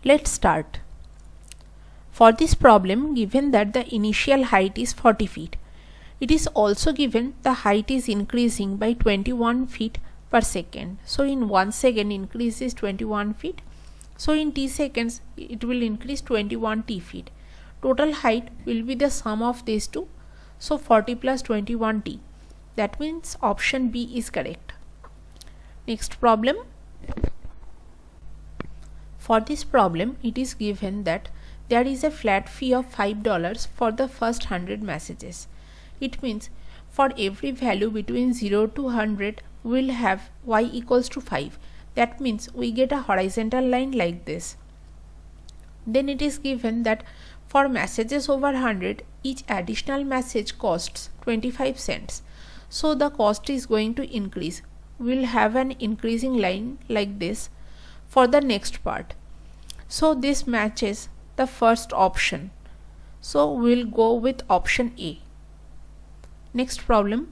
Let's start. For this problem, given that the initial height is 40 feet, it is also given the height is increasing by 21 feet per second. So in 1 second increase is 21 feet. So in t seconds it will increase 21 t feet. Total height will be the sum of these two. So 40 plus 21 t. That means option B is correct. Next problem. For this problem, it is given that there is a flat fee of $5 for the first 100 messages. It means for every value between 0 to 100, we will have y equals to 5. That means we get a horizontal line like this. Then it is given that for messages over 100, each additional message costs 25 cents. So the cost is going to increase. We will have an increasing line like this for the next part. So this matches the first option. So we will go with option A. Next problem.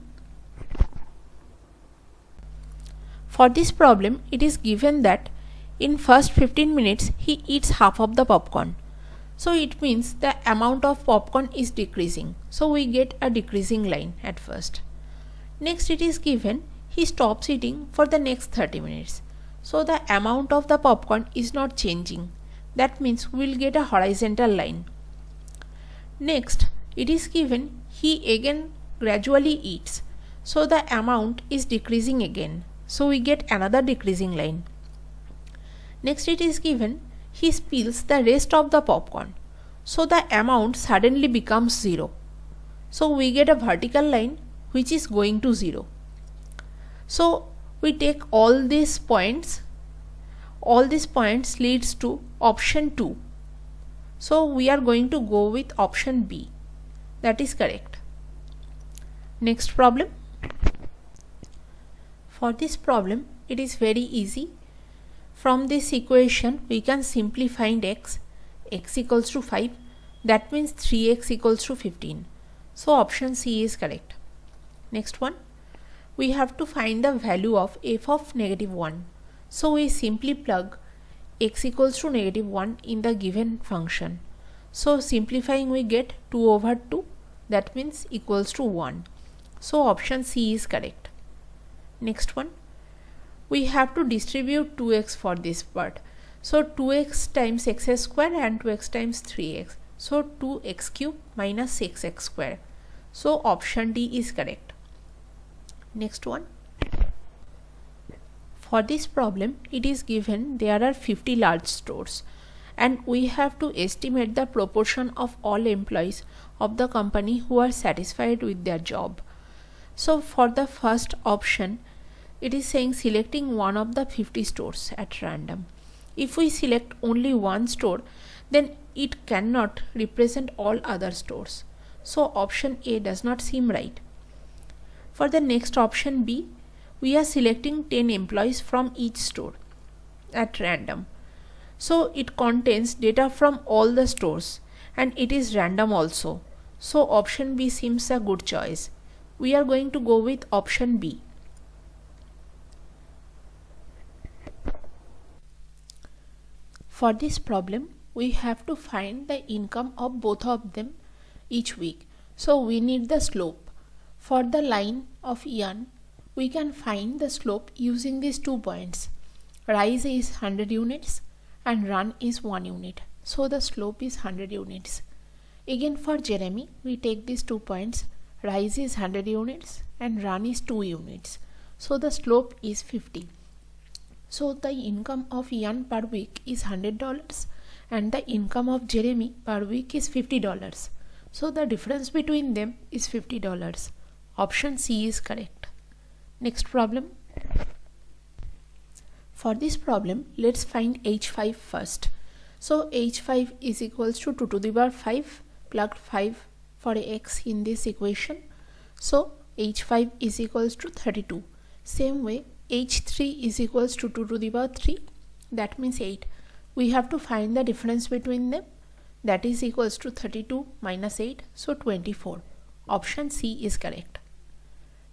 For this problem, it is given that in first 15 minutes he eats half of the popcorn. So it means the amount of popcorn is decreasing. So we get a decreasing line at first. Next it is given he stops eating for the next 30 minutes. So the amount of the popcorn is not changing. That means we will get a horizontal line. Next it is given he again gradually eats. So the amount is decreasing again. So we get another decreasing line. Next it is given he spills the rest of the popcorn. So the amount suddenly becomes 0. So we get a vertical line which is going to 0. So we take all these points leads to option 2. So we are going to go with option B. That is correct. Next problem. For this problem, it is very easy. From this equation, we can simply find x equals to 5. That means 3x equals to 15. So option C is correct. Next one. We have to find the value of f of -1. So we simply plug x equals to -1 in the given function. So simplifying we get 2 over 2. That means equals to 1. So option C is correct. Next one. We have to distribute 2x for this part. So 2x times x square and 2x times 3x. So 2x cube minus 6x square. So option D is correct. Next one. For this problem, it is given there are 50 large stores and we have to estimate the proportion of all employees of the company who are satisfied with their job. So for the first option, it is saying selecting one of the 50 stores at random. If we select only one store, then it cannot represent all other stores. So option A does not seem right. For the next option B, we are selecting 10 employees from each store at random. So it contains data from all the stores and it is random also. So option B seems a good choice. We are going to go with option B. For this problem, we have to find the income of both of them each week. So we need the slope. For the line of Yan, we can find the slope using these 2 points. Rise is 100 units and run is 1 unit. So the slope is 100 units. Again for Jeremy, we take these 2 points. Rise is 100 units and run is 2 units. So the slope is 50. So the income of Yan per week is $100 and the income of Jeremy per week is $50. So the difference between them is $50. Option C is correct. Next problem. For this problem, let's find h5 first. So h5 is equals to 2 to the power 5. Plug 5 for x in this equation. So h5 is equals to 32. Same way, h3 is equals to 2 to the power 3. That means 8. We have to find the difference between them. That is equals to 32 minus 8. So 24. Option C is correct.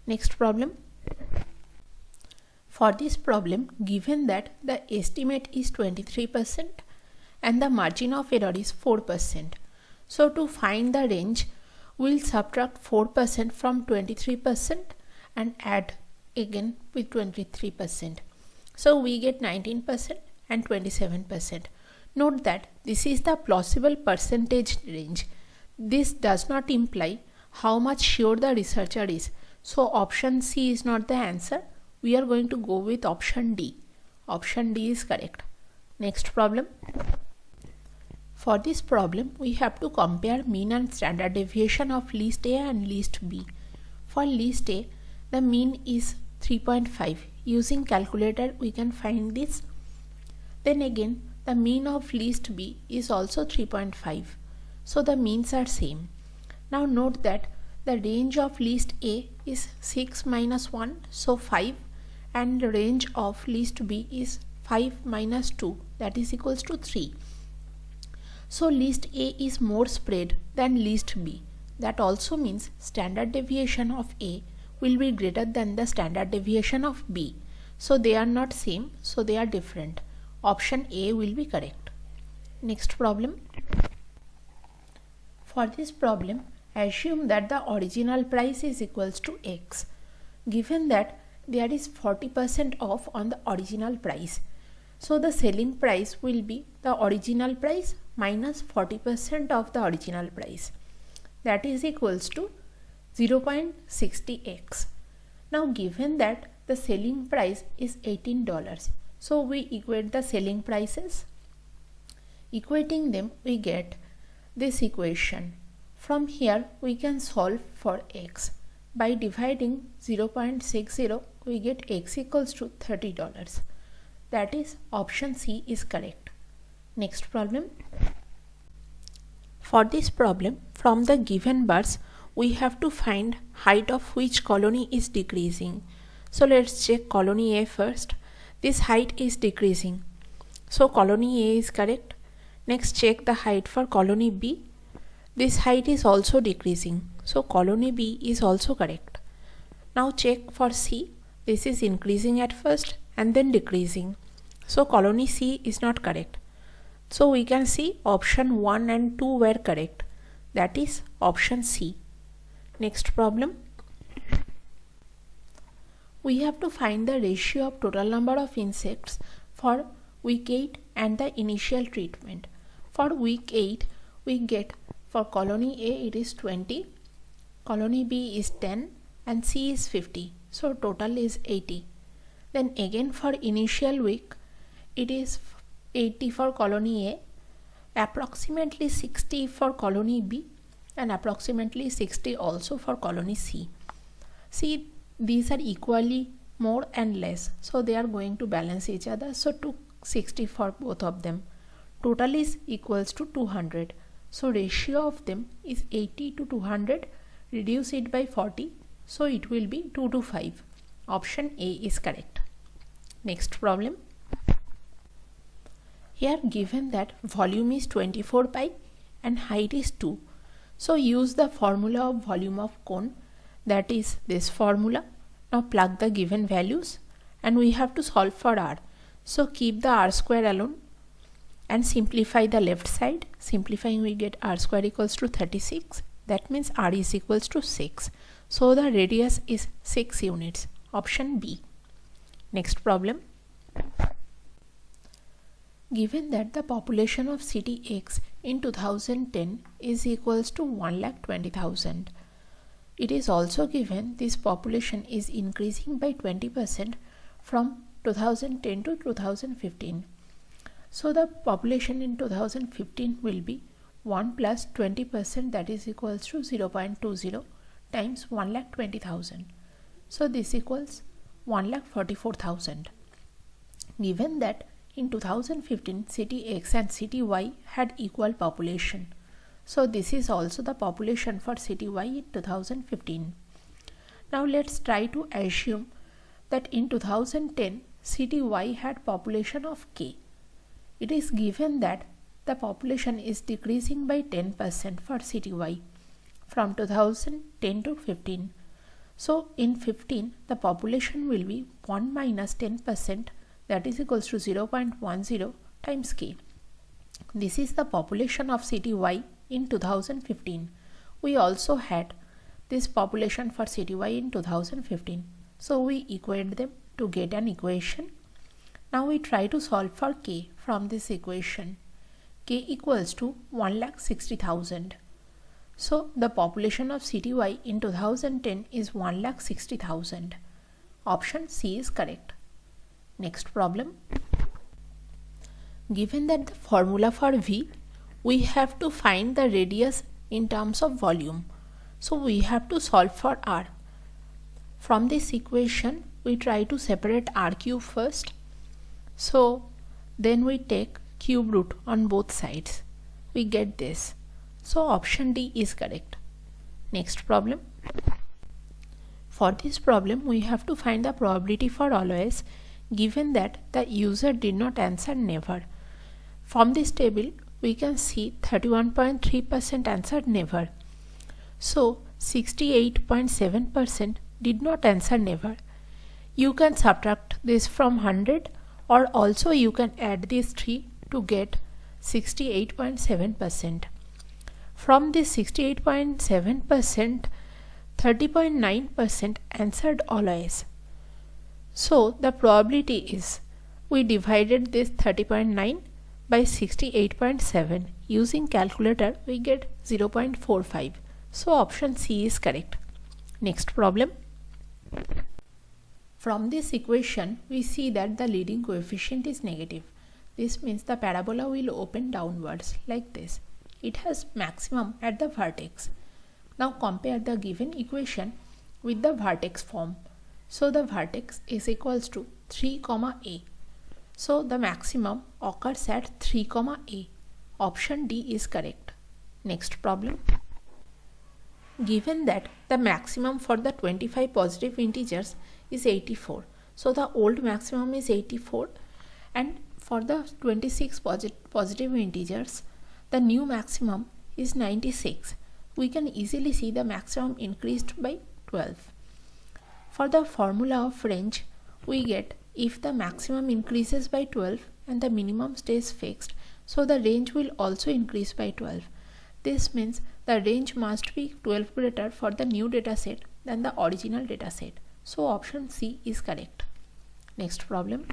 Next problem. For this problem, given that the estimate is 23% and the margin of error is 4%. So to find the range, we'll subtract 4% from 23% and add again with 23%. So we get 19% and 27%. Note that this is the plausible percentage range. This does not imply how much sure the researcher is. So option C is not the answer. We are going to go with option D. Option D is correct. Next problem. For this problem, we have to compare mean and standard deviation of list A and list B. For list A, the mean is 3.5. Using calculator, we can find this. Then again, the mean of list B is also 3.5. So the means are same. Now note that the range of list A is 6 minus 1, so 5, and the range of list B is 5 minus 2, that is equals to 3. So list A is more spread than list B. That also means standard deviation of A will be greater than the standard deviation of B. So they are not same, so they are different. Option A will be correct. Next problem. For this problem, assume that the original price is equals to X. Given that there is 40% off on the original price, so the selling price will be the original price minus 40% of the original price. That is equals to 0.60x. Now given that the selling price is $18, so we equate the selling prices. Equating them, we get this equation. From here we can solve for x. By dividing 0.60, we get x equals to $30. That is option C is correct. Next problem. For this problem, from the given bars, we have to find height of which colony is decreasing. So let's check colony A first. This height is decreasing. So colony A is correct. Next check the height for colony B. This height is also decreasing. So colony B is also correct. Now check for C. This is increasing at first and then decreasing. So colony C is not correct. So we can see option 1 and 2 were correct. That is option C. Next problem. We have to find the ratio of total number of insects for week 8 and the initial treatment. For week 8, we get for colony A it is 20, colony B is 10 and C is 50. So total is 80. Then again for initial week, it is 80 for colony A, approximately 60 for colony B, and approximately 60 also for colony C. See, these are equally more and less, so they are going to balance each other. So 260 for both of them. Total is equals to 200. So ratio of them is 80 to 200. Reduce it by 40. So it will be 2 to 5. Option A is correct. Next problem. Here given that volume is 24 pi and height is 2. So use the formula of volume of cone, that is this formula. Now plug the given values and we have to solve for r. So keep the r square alone and simplify the left side. Simplifying, we get r square equals to 36. That means r is equals to 6. So the radius is 6 units. Option B. Next problem. Given that the population of city X in 2010 is equals to 1,20,000, it is also given this population is increasing by 20% from 2010 to 2015. So the population in 2015 will be 1 plus 20%, that is equals to 0.20 times 1,20,000. So this equals 1,44,000. Given that in 2015 city X and city Y had equal population. So this is also the population for city Y in 2015. Now let's try to assume that in 2010 city Y had population of K. It is given that the population is decreasing by 10% for city Y from 2010 to 15. So in 15 the population will be 1 minus 10%, that is equals to 0.10 times K. This is the population of city Y in 2015. We also had this population for city Y in 2015. So we equate them to get an equation. Now we try to solve for K from this equation. K equals to 1,60,000. So the population of city Y in 2010 is 1,60,000. Option C is correct. Next problem. Given that the formula for V, we have to find the radius in terms of volume. So we have to solve for R. From this equation, we try to separate R cube first. So then we take cube root on both sides. We get this. So option D is correct. Next problem. For this problem, we have to find the probability for always, given that the user did not answer never. From this table, we can see 31.3% answered never. So 68.7% did not answer never. You can subtract this from 100, or also you can add these 3 to get 68.7%. From this 68.7%, 30.9% answered always. So the probability is, we divided this 30.9 by 68.7. Using calculator, we get 0.45. So option C is correct. Next problem. From this equation, we see that the leading coefficient is negative. This means the parabola will open downwards like this. It has maximum at the vertex. Now compare the given equation with the vertex form. So the vertex is equals to 3, A. So the maximum occurs at 3, A. Option D is correct. Next problem. Given that the maximum for the 25 positive integers is 84. So the old maximum is 84, and for the 26 positive integers, the new maximum is 96. We can easily see the maximum increased by 12. For the formula of range, we get if the maximum increases by 12 and the minimum stays fixed, so the range will also increase by 12. This means the range must be 12 greater for the new dataset than the original dataset. So option C is correct. Next problem.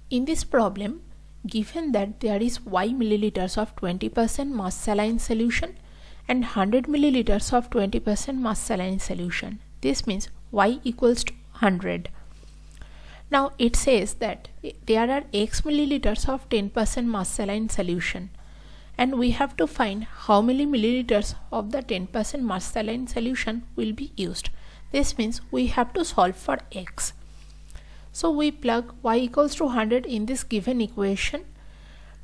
In this problem, given that there is Y milliliters of 20% mass saline solution and 100 milliliters of 20% mass saline solution, this means Y equals to 100. Now it says that there are X milliliters of 10% mass saline solution, and we have to find how many milliliters of the 10% mass saline solution will be used. This means we have to solve for X. So we plug Y equals to 100 in this given equation.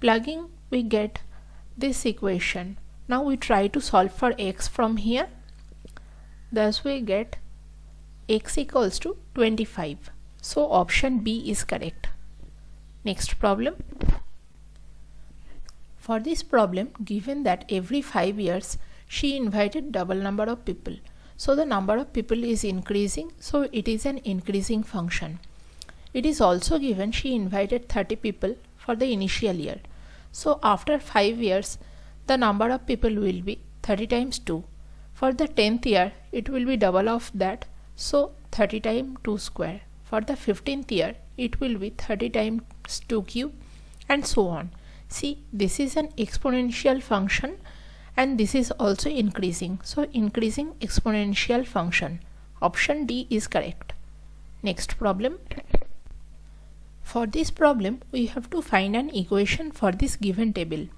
Plugging, we get this equation. Now we try to solve for X from here. Thus we get X equals to 25. So option B is correct. Next problem. For this problem, given that every 5 years she invited double number of people. So the number of people is increasing, so it is an increasing function. It is also given she invited 30 people for the initial year. So after 5 years, the number of people will be 30 times 2. For the 10th year, it will be double of that, so 30 times 2 square. For the 15th year, it will be 30 times 2 cube, and so on. See, this is an exponential function, and this is also increasing. So increasing exponential function. Option D is correct. Next problem. For this problem, we have to find an equation for this given table.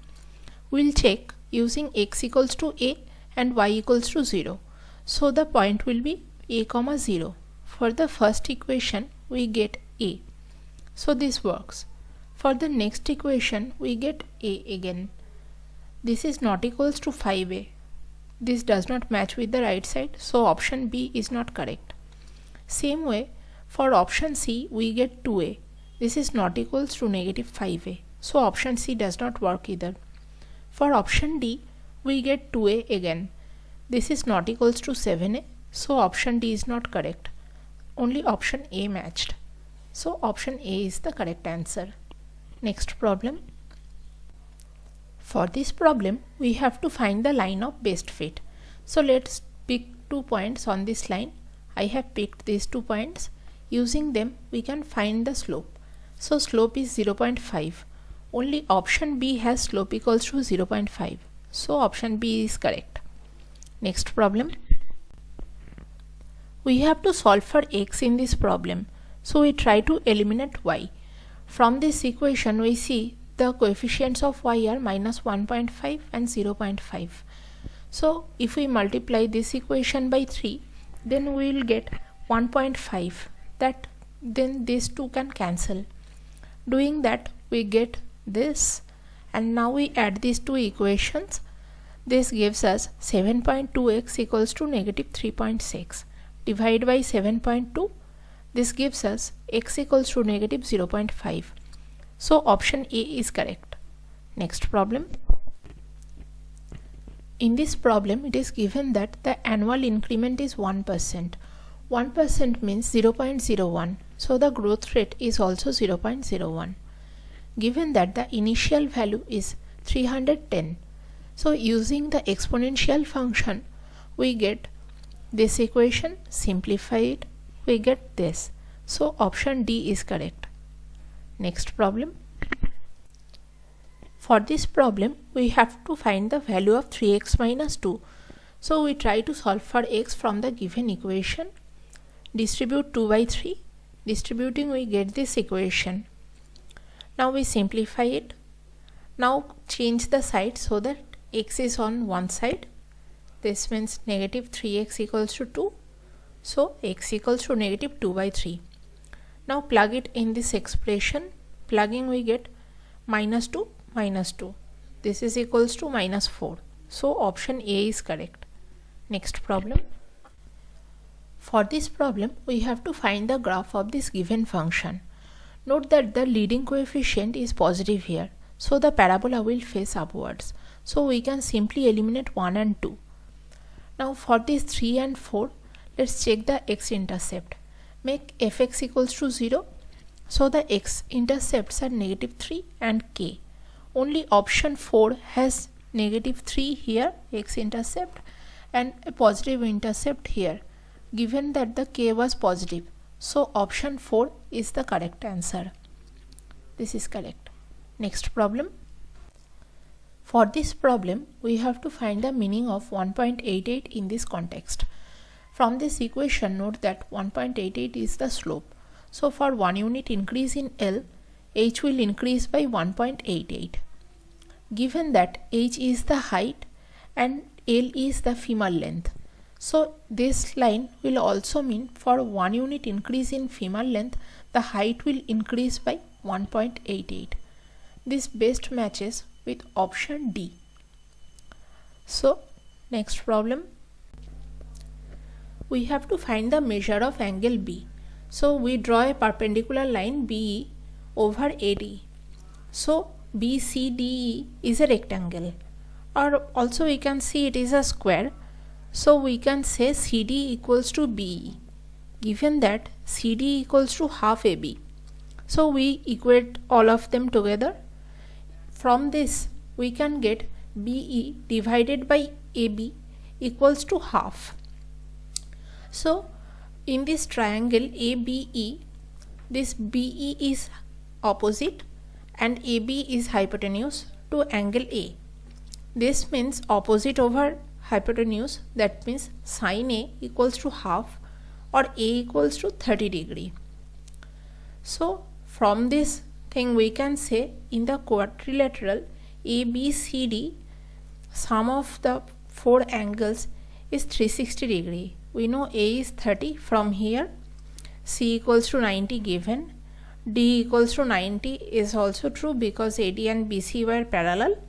We'll check using x equals to a and y equals to 0. So the point will be a comma 0. For the first equation, we get a. So this works. For the next equation, we get a again. This is not equals to 5a. This does not match with the right side, so option B is not correct. Same way, for option C, we get 2a. This is not equals to negative 5a, so option C does not work either. For option D, we get 2a again. This is not equals to 7a, so option D is not correct. Only option A matched. So option A is the correct answer. Next problem. For this problem, we have to find the line of best fit. So let's pick 2 points on this line. I have picked these 2 points. Using them, we can find the slope. So slope is 0.5. Only option B has slope equals to 0.5. So option B is correct. Next problem. We have to solve for x in this problem. So we try to eliminate y. From this equation, we see the coefficients of y are minus 1.5 and 0.5. So if we multiply this equation by 3, then we will get 1.5. Then these two can cancel. Doing that, we get this, and now we add these two equations. This gives us 7.2x equals to negative 3.6. Divide by 7.2. This gives us x equals to negative 0.5. So option A is correct. Next problem. In this problem, it is given that the annual increment is 1%. 1% means 0.01. So the growth rate is also 0.01. Given that the initial value is 310. So using the exponential function, we get this equation, simplify it, we get this. So option D is correct. Next problem. For this problem, we have to find the value of 3x minus 2. So we try to solve for x from the given equation. Distribute 2 by 3. Distributing, we get this equation. Now we simplify it. Now change the side so that x is on one side. This means negative 3x equals to 2. So x equals to negative 2 by 3. Now plug it in this expression. Plugging, we get minus 2 minus 2. This is equals to minus 4. So option A is correct. Next problem. For this problem, we have to find the graph of this given function. Note that the leading coefficient is positive here. So the parabola will face upwards. So we can simply eliminate 1 and 2. Now for these 3 and 4, let's check the x-intercept. Make fx equals to 0. So the x-intercepts are negative 3 and k. Only option 4 has negative 3 here, x-intercept, and a positive intercept here, given that the k was positive. So option 4 is the correct answer. This is correct. Next problem. For this problem, we have to find the meaning of 1.88 in this context. From this equation, note that 1.88 is the slope. So for 1 unit increase in L, h will increase by 1.88. Given that h is the height and L is the femur length. So this line will also mean for 1 unit increase in femur length, the height will increase by 1.88. This best matches with option D. So next problem. We have to find the measure of angle B. So we draw a perpendicular line BE over AD. So BCDE is a rectangle, or also we can see it is a square. So we can say CD equals to BE, given that CD equals to half AB. So we equate all of them together. From this, we can get BE divided by AB equals to half. So in this triangle ABE, this BE is opposite and AB is hypotenuse to angle A. This means opposite over hypotenuse, that means sin A equals to half or A equals to 30 degree. So from this thing we can say in the quadrilateral ABCD, sum of the 4 angles is 360 degree. We know A is 30 from here, C equals to 90 given, D equals to 90 is also true because AD and BC were parallel.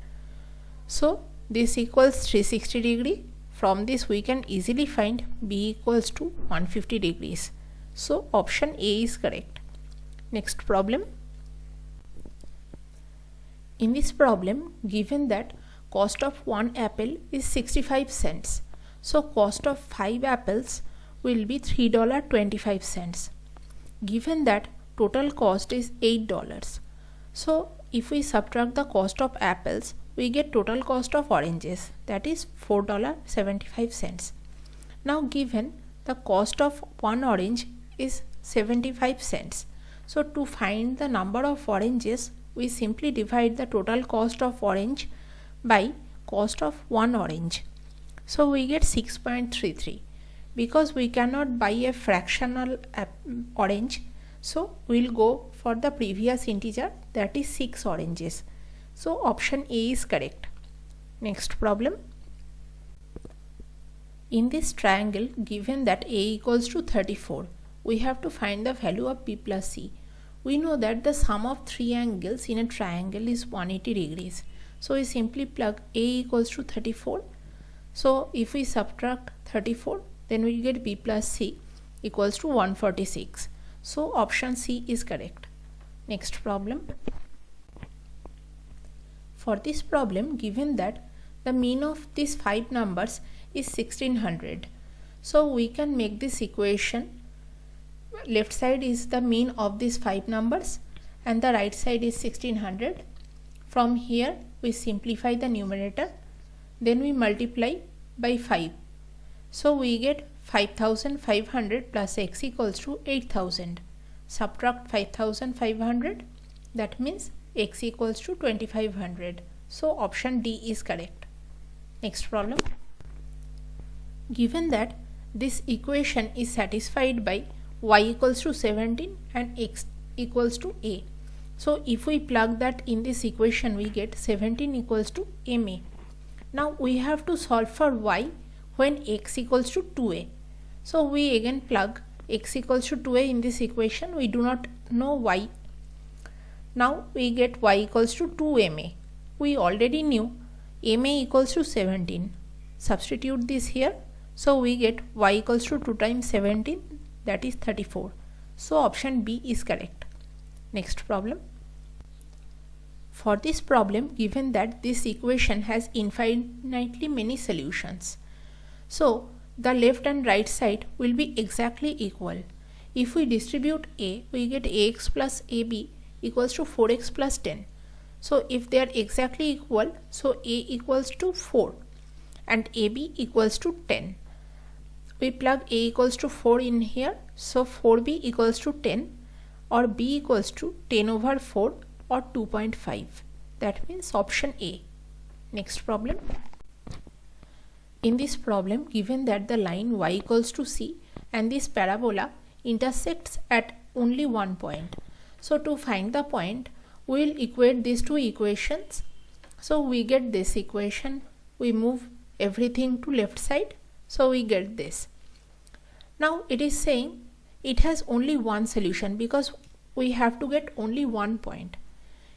So this equals 360 degree. From this we can easily find B equals to 150 degrees. So option A is correct. Next problem. In this problem, given that cost of 1 apple is 65 cents. So cost of 5 apples will be $3.25. Given that total cost is $8. So if we subtract the cost of apples, we get total cost of oranges, that is $4.75. Now given the cost of one orange is 75 cents. So to find the number of oranges, we simply divide the total cost of orange by cost of one orange. So we get 6.33. Because we cannot buy a fractional orange, so we'll go for the previous integer, that is 6 oranges. So option A is correct. Next problem. In this triangle, given that A equals to 34, we have to find the value of B plus C. We know that the sum of three angles in a triangle is 180 degrees. So we simply plug A equals to 34. So if we subtract 34, then we get B plus C equals to 146. So option C is correct. Next problem. For this problem, given that the mean of these 5 numbers is 1600, so we can make this equation, left side is the mean of these 5 numbers and the right side is 1600. From here we simplify the numerator, then we multiply by 5. So we get 5500 plus x equals to 8000. Subtract 5500, that means x equals to 2500. So option D is correct. Next problem. Given that this equation is satisfied by y equals to 17 and x equals to a. So if we plug that in this equation, we get 17 equals to ma. Now we have to solve for y when x equals to 2a. So we again plug x equals to 2a in this equation. We do not know y. Now we get y equals to 2ma. We already knew ma equals to 17. Substitute this here. So we get y equals to 2 times 17, that is 34. So option B is correct. Next problem. For this problem, given that this equation has infinitely many solutions, so the left and right side will be exactly equal. If we distribute a, we get ax plus ab equals to 4x plus 10. So if they are exactly equal, so a equals to 4 and ab equals to 10. We plug a equals to 4 in here, so 4b equals to 10 or b equals to 10 over 4 or 2.5. That means option A. Next problem. In this problem, given that the line y equals to c and this parabola intersects at only one point. So to find the point, we will equate these two equations. So we get this equation, we move everything to left side, so we get this. Now it is saying it has only one solution because we have to get only one point.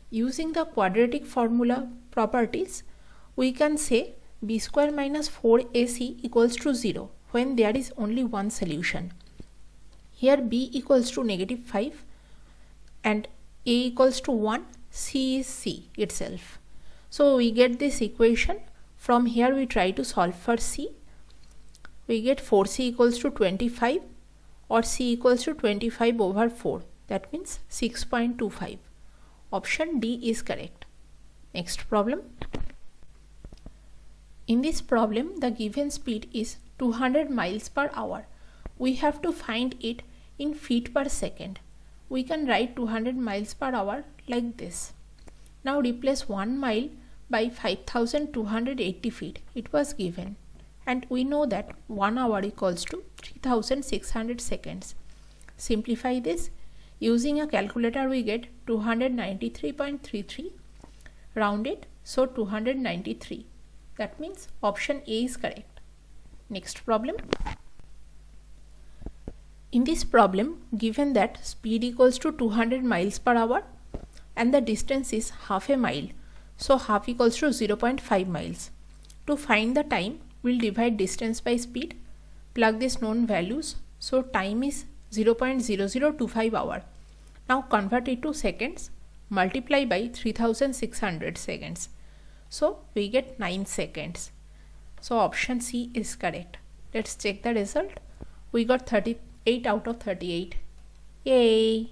Using the quadratic formula properties, we can say b square minus 4ac equals to 0 when there is only one solution. Here b equals to negative 5 and a equals to 1, c is c itself. So we get this equation. From here we try to solve for c. We get 4c equals to 25 or c equals to 25 over 4. That means 6.25. Option D is correct. Next problem. In this problem, the given speed is 200 miles per hour. We have to find it in feet per second. We can write 200 miles per hour like this. Now replace 1 mile by 5280 feet. It was given. And we know that 1 hour equals to 3600 seconds. Simplify this. Using a calculator, we get 293.33. Round it, so 293. That means option A is correct. Next problem. In this problem, given that speed equals to 200 miles per hour and the distance is half a mile, so half equals to 0.5 miles. To find the time, we'll divide distance by speed, plug these known values, so time is 0.0025 hour. Now convert it to seconds, multiply by 3600 seconds. So we get 9 seconds. So option C is correct. Let's check the result. We got 38 out of 38. Yay!